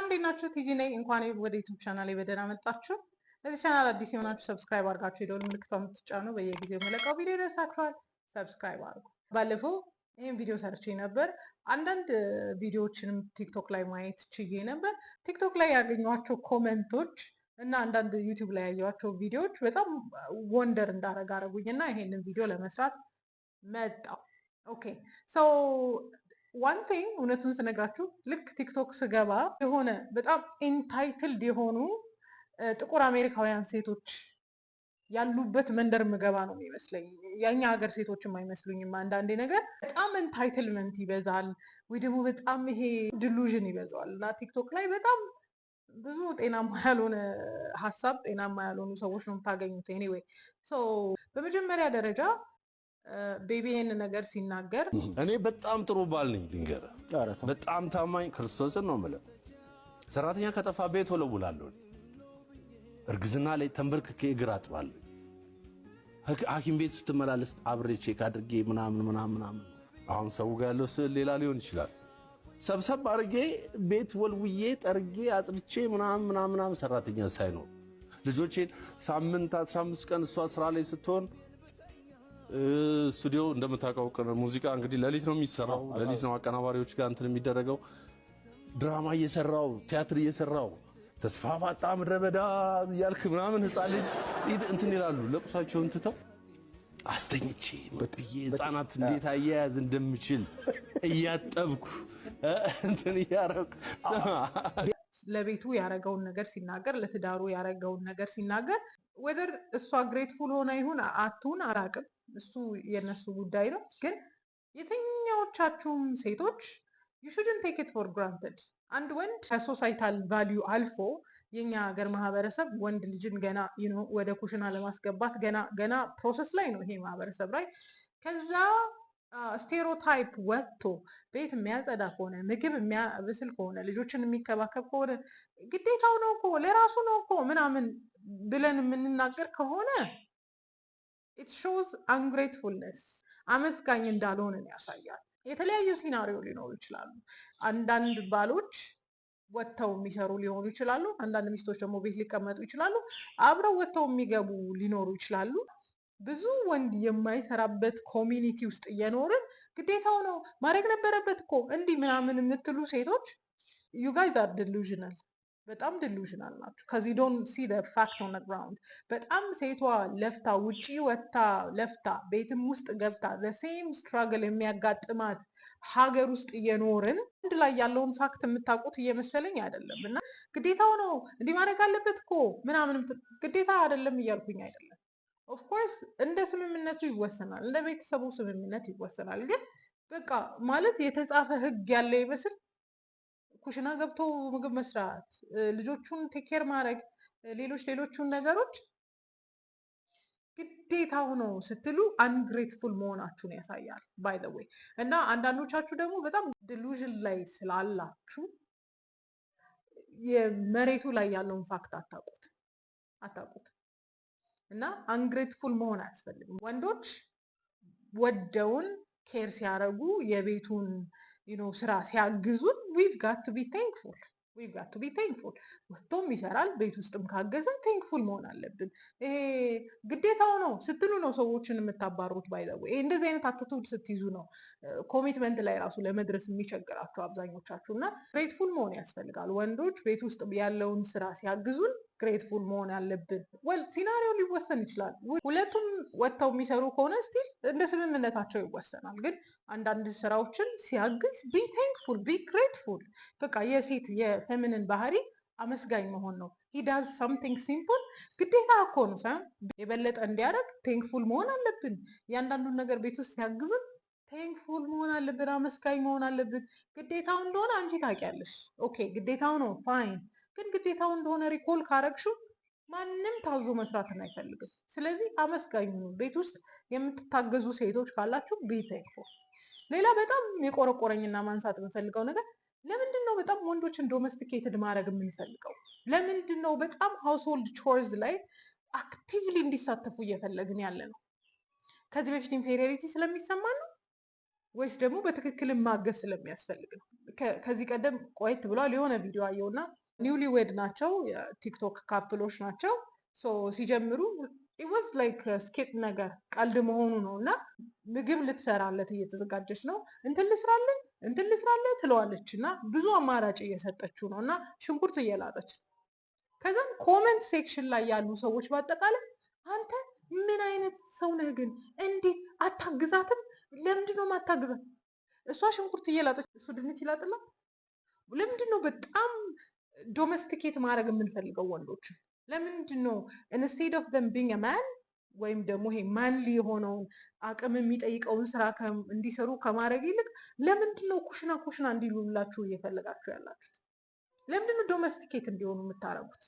ሰላም እንዴት ናችሁ? ቲጂ ነኝ። እንኳን ወደ ዩቲዩብ ቻናሌ በደህና መጣችሁ። ለዚህ ቻናል አዲስ የሆናችሁ ሰብስክራይብ አድርጋችሁ የደወል ምልክቷን የምትጫኑ በየጊዜው መለቀው ቪዲዮ ይደርሳችኋል። ሰብስክራይብ አድርጉ። ባለፈው ይህን ቪዲዮ ሰርቼ ነበር። አንዳንድ ቪዲዮዎችንም ቲክቶክ ላይ ማየት ችዬ ነበር። ቲክቶክ ላይ ያገኟቸው ኮመንቶች እና አንዳንድ ዩቲዩብ ላይ ያየኋቸው ቪዲዮዎች በጣም ወንደር እንዳረግ አረጉኝ እና ይሄንን ቪዲዮ ለመስራት መጣው። ኦኬ ሶ ዋን ቲንግ እውነቱን ስነግራችሁ ልክ ቲክቶክ ስገባ የሆነ በጣም ኢንታይትልድ የሆኑ ጥቁር አሜሪካውያን ሴቶች ያሉበት መንደር ምገባ ነው የሚመስለኝ። የኛ ሀገር ሴቶችም አይመስሉኝም። አንዳንዴ ነገር በጣም ኢንታይትልመንት ይበዛል ወይ ደግሞ በጣም ይሄ ዲሉዥን ይበዛዋል እና ቲክቶክ ላይ በጣም ብዙ ጤናማ ያልሆነ ሀሳብ፣ ጤናማ ያልሆኑ ሰዎች ነው የምታገኙት። ኤኒዌይ ሶ በመጀመሪያ ደረጃ ቤቢ ይሄን ነገር ሲናገር እኔ በጣም ጥሩ ባል ነኝ ልንገርህ፣ በጣም ታማኝ ክርስቶስን ነው የምልህ። ሰራተኛ ከጠፋ ቤት ወለውላለሁ። እርግዝና ላይ ተንበርክኬ እግር አጥባለሁ። ሐኪም ቤት ስትመላለስ አብሬ ቼክ አድርጌ ምናምን። አሁን ሰው ጋር ያለው ስዕል ሌላ ሊሆን ይችላል። ሰብሰብ አድርጌ ቤት ወልውዬ ጠርጌ አጽድቼ ምናምን ሰራተኛ ሳይኖር ልጆቼን ሳምንት 15 ቀን እሷ ስራ ላይ ስትሆን ስቱዲዮ እንደምታውቀው ሙዚቃ እንግዲህ ሌሊት ነው የሚሰራው። ሌሊት ነው አቀናባሪዎች ጋር እንትን የሚደረገው። ድራማ እየሰራው ቲያትር እየሰራው ተስፋ ባጣ ምድረ በዳ እያልክ ምናምን ህፃን ልጅ እንትን ይላሉ። ለቁሳቸውን ትተው አስተኝቼ መጥዬ ህፃናት እንዴት አያያዝ እንደምችል እያጠብኩ እንትን እያረኩ ለቤቱ ያረገውን ነገር ሲናገር፣ ለትዳሩ ያረገውን ነገር ሲናገር ወደር እሷ ግሬትፉል ሆና ይሁን አትሁን አራቅም፣ እሱ የነሱ ጉዳይ ነው። ግን የትኛዎቻችሁም ሴቶች you shouldn't take it for granted። አንድ ወንድ ከሶሳይታል ቫልዩ አልፎ የኛ ሀገር ማህበረሰብ ወንድ ልጅን ገና ወደ ኩሽና ለማስገባት ገና ፕሮሰስ ላይ ነው ይሄ ማህበረሰብ ላይ። ከዛ ስቴሪዮታይፕ ወጥቶ ቤት የሚያጸዳ ከሆነ ምግብ የሚያበስል ከሆነ ልጆችን የሚከባከብ ከሆነ ግዴታው ነው እኮ ለራሱ ነው እኮ ምናምን ብለን የምንናገር ከሆነ it shows ungratefulness፣ አመስጋኝ እንዳልሆነን ያሳያል። የተለያዩ ሲናሪዮ ሊኖሩ ይችላሉ። አንዳንድ ባሎች ወጥተው የሚሰሩ ሊሆኑ ይችላሉ። አንዳንድ ሚስቶች ደግሞ ቤት ሊቀመጡ ይችላሉ። አብረው ወጥተው የሚገቡ ሊኖሩ ይችላሉ። ብዙ ወንድ የማይሰራበት ኮሚኒቲ ውስጥ እየኖርን ግዴታው ነው ማድረግ ነበረበት እኮ እንዲህ ምናምን የምትሉ ሴቶች you guys are delusional። በጣም delusional ናቸው። ከዚህ don't see the fact on the ground። በጣም ሴቷ ለፍታ ውጪ ወጥታ ለፍታ ቤትም ውስጥ ገብታ the same struggle የሚያጋጥማት ሀገር ውስጥ እየኖርን አንድ ላይ ያለውን ፋክት የምታውቁት እየመሰለኝ አይደለም። እና ግዴታው ነው እንዲህ ማድረግ አለበት እኮ ምናምን ግዴታ አይደለም እያልኩኝ አይደለም። ኦፍኮርስ እንደ ስምምነቱ ይወሰናል፣ እንደ ቤተሰቡ ስምምነት ይወሰናል። ግን በቃ ማለት የተጻፈ ህግ ያለ ይመስል ኩሽና ገብቶ ምግብ መስራት፣ ልጆቹን ቴኬር ማድረግ፣ ሌሎቹን ነገሮች ግዴታው ነው ስትሉ አንግሬትፉል መሆናችሁን ያሳያል። ባይ ዘ ዌይ እና አንዳንዶቻችሁ ደግሞ በጣም ዲሉዥን ላይ ስላላችሁ የመሬቱ ላይ ያለውን ፋክት አታውቁት እና አንግሬትፉል መሆን አያስፈልግም። ወንዶች ወደውን ኬር ሲያደርጉ የቤቱን ስራ ሲያግዙን we've got to be thankful። ወጥቶም ይሰራል ቤት ውስጥም ካገዘ ቴንክፉል መሆን አለብን። ይሄ ግዴታው ነው ስትሉ ነው ሰዎችን የምታባሩት። ባይ ዘ ዌይ እንደዚህ አይነት አትቱድ ስትይዙ ነው ኮሚትመንት ላይ ራሱ ለመድረስ የሚቸግራቸው አብዛኞቻችሁ። እና ግሬትፉል መሆን ያስፈልጋል። ወንዶች ቤት ውስጥ ያለውን ስራ ሲያግዙን ግሬትፉል መሆን አለብን። ወል ሲናሪዮ ሊወሰን ይችላል። ሁለቱም ወጥተው የሚሰሩ ከሆነ ስቲል እንደ ስምምነታቸው ይወሰናል። ግን አንዳንድ ስራዎችን ሲያግዝ ቢ ቴንክፉል ቢ ግሬትፉል። በቃ የሴት የፌሚኒን ባህሪ አመስጋኝ መሆን ነው። ሂ ዳዝ ሳምቲንግ ሲምፕል ግዴታ እኮ ነው ሳይሆን የበለጠ እንዲያደርግ ቴንክፉል መሆን አለብን። እያንዳንዱን ነገር ቤት ውስጥ ሲያግዙን ቴንክፉል መሆን አለብን፣ አመስጋኝ መሆን አለብን። ግዴታው እንደሆነ አንቺ ታውቂያለሽ። ኦኬ ግዴታው ነው ፋይን። ግን ግዴታው እንደሆነ ሪኮል ካረግሽው ማንም ታዞ መስራትን አይፈልግም። ስለዚህ አመስጋኝ ሁኑ። ቤት ውስጥ የምትታገዙ ሴቶች ካላችሁ ቢ ቴንክፉል። ሌላ በጣም የቆረቆረኝና ማንሳት የምፈልገው ነገር ለምንድን ነው በጣም ወንዶችን ዶሜስቲኬትድ ማድረግ የምንፈልገው? ለምንድን ነው በጣም ሃውስሆልድ ቾርዝ ላይ አክቲቭሊ እንዲሳተፉ እየፈለግን ያለ ነው? ከዚህ በፊት ኢንፌሪዮሪቲ ስለሚሰማን ነው ወይስ ደግሞ በትክክል ማገዝ ስለሚያስፈልግ ነው? ከዚህ ቀደም ቆይት ብሏል የሆነ ቪዲዮ አየውና ኒውሊ ዌድ ናቸው፣ የቲክቶክ ካፕሎች ናቸው። ሲጀምሩ ኢወዝ ላይክ ስኬት ነገር ቀልድ መሆኑ ነው እና ምግብ ልትሰራለት እየተዘጋጀች ነው። እንትን ልስራለን ትለዋለች እና ብዙ አማራጭ እየሰጠችው ነው እና ሽንኩርት እየላጠች ከዛም ኮመንት ሴክሽን ላይ ያሉ ሰዎች በአጠቃላይ አንተ ምን አይነት ሰው ነህ ግን እንዴት አታግዛትም? ለምንድን ነው ማታግዛት? እሷ ሽንኩርት እየላጠች እሱ ድንች ይላጥላት። ለምንድን ነው በጣም ዶሜስቲኬት ማድረግ የምንፈልገው ወንዶች? ለምንድን ነው ኢንስቴድ ኦፍ ዘም ቢንግ ማን ወይም ደግሞ ይሄ ማንሊ የሆነውን አቅም የሚጠይቀውን ስራ እንዲሰሩ ከማድረግ ይልቅ ለምንድን ነው ኩሽና እንዲሉላችሁ እየፈለጋችሁ ያላችሁት? ለምንድን ነው ዶሜስቲኬት እንዲሆኑ የምታረጉት?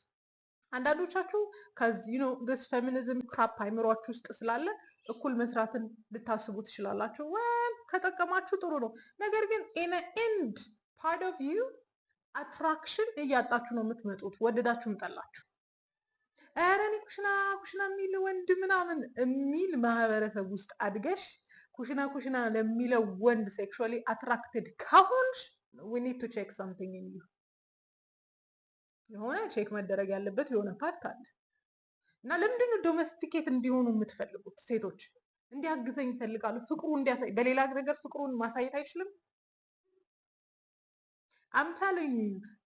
አንዳንዶቻችሁ ከዚህ ነው ዲስ ፌሚኒዝም ክራፕ አይምሯችሁ ውስጥ ስላለ እኩል መስራትን ልታስቡ ትችላላችሁ። ወል ከጠቀማችሁ ጥሩ ነው። ነገር ግን ኢን ኤንድ ፓርት ኦፍ ዩ አትራክሽን እያጣችሁ ነው የምትመጡት፣ ወደዳችሁም ጠላችሁ። ኧረ እኔ ኩሽና የሚል ወንድ ምናምን የሚል ማህበረሰብ ውስጥ አድገሽ ኩሽና ለሚለው ወንድ ሴክሹዋሊ አትራክትድ ከሆንሽ we need to check something in you። የሆነ ቼክ መደረግ ያለበት የሆነ ፓርት አለ እና ለምንድን ነው ዶሜስቲኬት እንዲሆኑ የምትፈልጉት? ሴቶች እንዲያግዘኝ ይፈልጋሉ፣ ፍቅሩ እንዲያሳይ። በሌላ ነገር ፍቅሩን ማሳየት አይችልም? አምታለኝ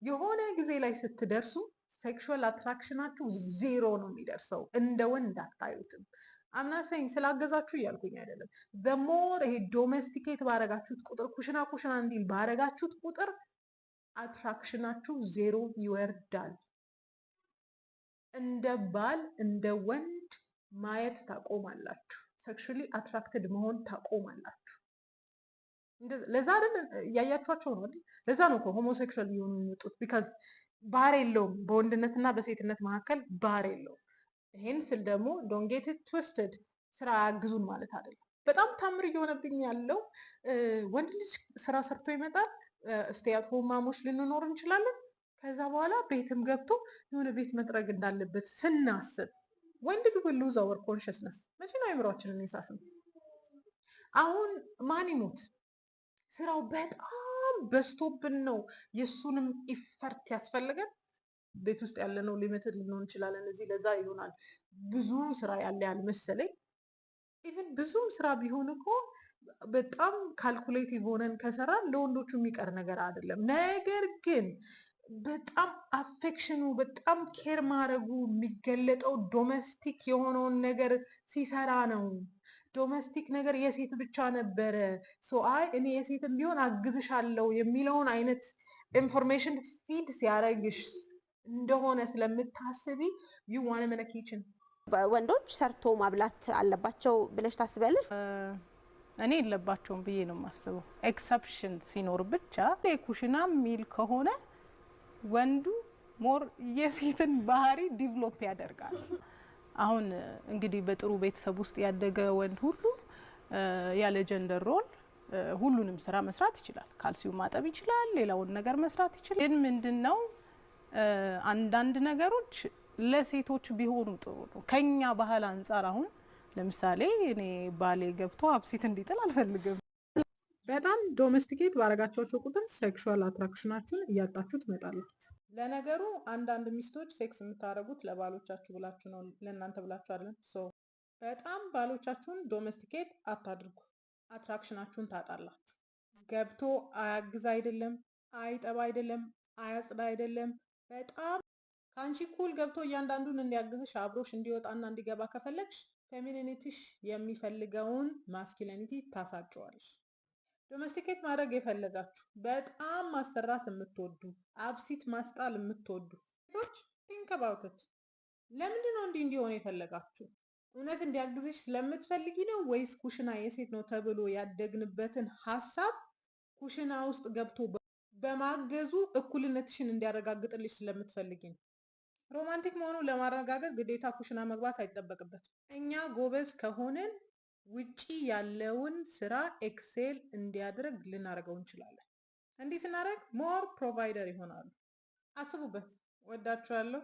የሆነ ጊዜ ላይ ስትደርሱ ሴክሹዋል አትራክሽናችሁ ዜሮ ነው የሚደርሰው። እንደ ወንድ አታዩትም። አምናሰኝ ስላገዛችሁ እያልኩኝ አይደለም። በሞር ይሄ ዶሜስቲኬት ባረጋችሁት ቁጥር ኩሽና እንዲል ባረጋችሁት ቁጥር አትራክሽናችሁ ዜሮ ይወርዳል። እንደ ባል እንደ ወንድ ማየት ታቆማላችሁ። ሴክሹዋሊ አትራክትድ መሆን ታቆማላችሁ። ለዛ አይደል ያያችኋቸው ነው አይደል? ለዛ ነው እኮ ሆሞሴክሹዋል የሆኑ የሚወጡት። ቢካዝ ባህር የለውም፣ በወንድነትና በሴትነት መካከል ባህር የለውም። ይሄን ስል ደግሞ ዶንት ጌት ኢት ትዊስትድ ስራ ያግዙን ማለት አይደለም። በጣም ታምር እየሆነብኝ ያለው ወንድ ልጅ ስራ ሰርቶ ይመጣል። ስቴይ አት ሆም ማሞች ልንኖር እንችላለን። ከዛ በኋላ ቤትም ገብቶ የሆነ ቤት መጥረግ እንዳለበት ስናስብ when did we lose our consciousness? መቼ ነው አእምሯችንን የሳትነው? አሁን ማን ይሞት ስራው በጣም በዝቶብን ነው የእሱንም ኢፈርት ያስፈልገን። ቤት ውስጥ ያለነው ሊሚትድ ልንሆን እንችላለን። እዚህ ለዛ ይሆናል ብዙ ስራ ያለ ያልመሰለኝ። ኢቭን ብዙም ስራ ቢሆን እኮ በጣም ካልኩሌቲቭ ሆነን ከሰራን ለወንዶቹ የሚቀር ነገር አይደለም። ነገር ግን በጣም አፌክሽኑ በጣም ኬር ማድረጉ የሚገለጠው ዶሜስቲክ የሆነውን ነገር ሲሰራ ነው። ዶሜስቲክ ነገር የሴት ብቻ ነበረ፣ አይ እኔ የሴትም ቢሆን አግዝሻለሁ የሚለውን አይነት ኢንፎርሜሽን ፊድ ሲያደርግሽ እንደሆነ ስለምታስቢ ዩ ዋን መነ ኪችን ወንዶች ሰርቶ ማብላት አለባቸው ብለሽ ታስቢያለሽ? እኔ የለባቸውም ብዬ ነው የማስበው። ኤክሰፕሽን ሲኖር ብቻ ኩሽና ሚል ከሆነ ወንዱ ሞር የሴትን ባህሪ ዲቨሎፕ ያደርጋል። አሁን እንግዲህ በጥሩ ቤተሰብ ውስጥ ያደገ ወንድ ሁሉ ያለ ጀንደር ሮል ሁሉንም ስራ መስራት ይችላል። ካልሲው ማጠብ ይችላል፣ ሌላውን ነገር መስራት ይችላል። ግን ምንድነው አንዳንድ ነገሮች ለሴቶች ቢሆኑ ጥሩ ነው። ከኛ ባህል አንፃር አሁን ለምሳሌ እኔ ባሌ ገብቶ አብሲት እንዲጥል አልፈልግም። በጣም ዶሜስቲኬት ባረጋቸው ቁጥር ሴክሹዋል አትራክሽናችሁን እያጣችሁ ትመጣላችሁ። ለነገሩ አንዳንድ ሚስቶች ሴክስ የምታደርጉት ለባሎቻችሁ ብላችሁ ነው፣ ለእናንተ ብላችሁ አይደለም። በጣም ባሎቻችሁን ዶሜስቲኬት አታድርጉ፣ አትራክሽናችሁን ታጣላችሁ። ገብቶ አያግዝ አይደለም፣ አይጠባ አይደለም፣ አያጽዳ አይደለም። በጣም ከአንቺ ኩል ገብቶ እያንዳንዱን እንዲያግዝሽ አብሮሽ እንዲወጣና እንዲገባ ከፈለግሽ ፌሚኒኒቲሽ የሚፈልገውን ማስኪሊኒቲ ታሳጨዋለሽ። ዶሜስቲኬት ማድረግ የፈለጋችሁ በጣም ማሰራት የምትወዱ አብሲት ማስጣል የምትወዱ ሴቶች ቲንክ አባውት ኢት። ለምንድን ነው እንዲህ እንዲሆን የፈለጋችሁ? እውነት እንዲያግዝሽ ስለምትፈልጊ ነው ወይስ ኩሽና የሴት ነው ተብሎ ያደግንበትን ሀሳብ ኩሽና ውስጥ ገብቶ በማገዙ እኩልነትሽን እንዲያረጋግጥልሽ ስለምትፈልጊ ነው? ሮማንቲክ መሆኑን ለማረጋገጥ ግዴታ ኩሽና መግባት አይጠበቅበትም። እኛ ጎበዝ ከሆንን ውጪ ያለውን ስራ ኤክሴል እንዲያደርግ ልናደርገው እንችላለን። እንዲህ ስናደርግ ሞር ፕሮቫይደር ይሆናሉ። አስቡበት። ወዳችኋለሁ።